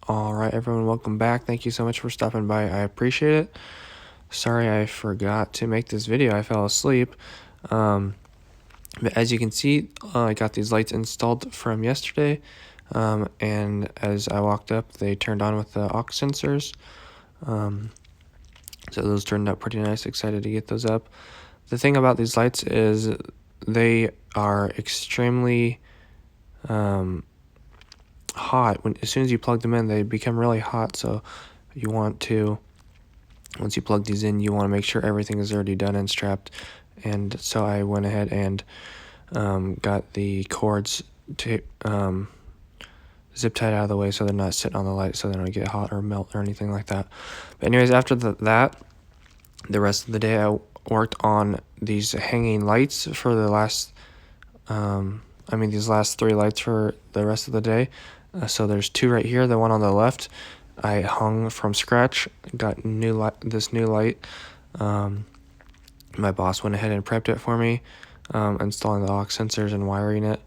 All right, everyone, welcome back. Thank you so much for stopping by. I appreciate it. Sorry I forgot to make this video. I fell asleep. But as you can see, I got these lights installed from yesterday. And as I walked up, they turned on with the aux sensors. So those turned out pretty nice. Excited to get those up. The thing about these lights is they are extremely hot. As soon as you plug them in, they become really hot. So you want to, once you plug these in, you want to make sure everything is already done and strapped. And so I went ahead and got the cords to zip tied out of the way so they're not sitting on the light, so they don't get hot or melt or anything like that. But anyways, after that, the rest of the day I worked on these hanging lights for the last these last 3 lights for the rest of the day. So there's 2 right here. The one on the left I hung from scratch, got this new light. My boss went ahead and prepped it for me, installing the aux sensors and wiring it.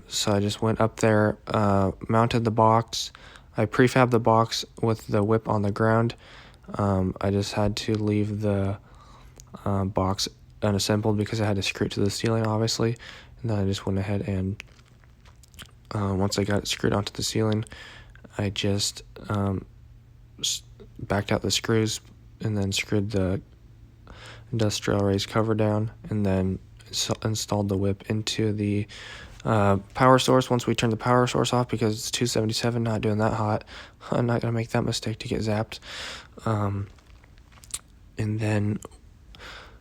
So I just went up there, mounted the box. I prefabbed the box with the whip on the ground. I just had to leave the box unassembled because I had to screw it to the ceiling, obviously. And then I just went ahead and once I got it screwed onto the ceiling, I just backed out the screws and then screwed the industrial raised cover down, and then installed the whip into the power source. Once we turned the power source off, because it's 277, not doing that hot, I'm not going to make that mistake to get zapped. And then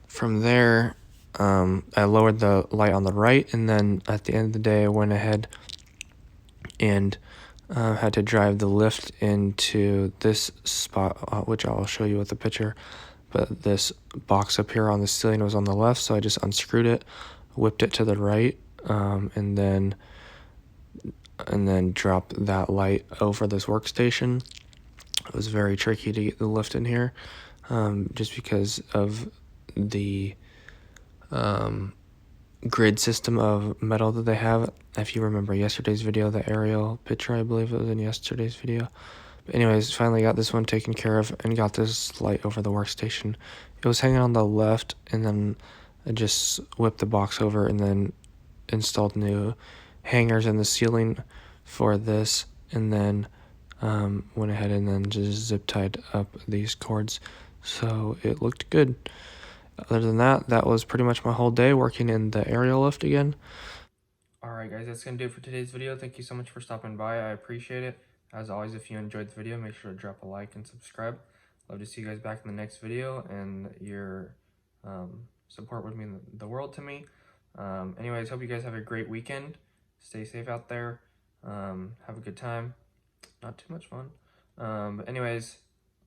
from there, I lowered the light on the right, and then at the end of the day, I went ahead and had to drive the lift into this spot, which I'll show you with the picture. But this box up here on the ceiling was on the left, so I just unscrewed it, whipped it to the right, and then dropped that light over this workstation. It was very tricky to get the lift in here, just because of the grid system of metal that they have. If you remember yesterday's video, the aerial picture, I believe it was in yesterday's video. But anyways, finally got this one taken care of and got this light over the workstation. It was hanging on the left, and then I just whipped the box over and then installed new hangers in the ceiling for this, and then went ahead and then just zip tied up these cords so it looked good. Other than that, that was pretty much my whole day working in the aerial lift again. Alright guys, that's going to do it for today's video. Thank you so much for stopping by. I appreciate it. As always, if you enjoyed the video, make sure to drop a like and subscribe. Love to see you guys back in the next video, and your support would mean the world to me. Anyways, hope you guys have a great weekend. Stay safe out there. Have a good time. Not too much fun. But anyways,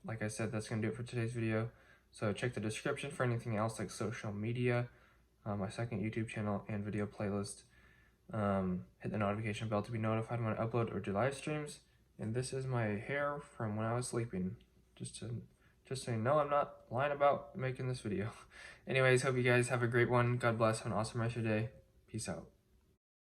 like I said, that's going to do it for today's video. So check the description for anything else like social media, my second YouTube channel, and video playlist. Hit the notification bell to be notified when I upload or do live streams. And this is my hair from when I was sleeping. Just so you know, I'm not lying about making this video. Anyways, hope you guys have a great one. God bless. Have an awesome rest of your day. Peace out.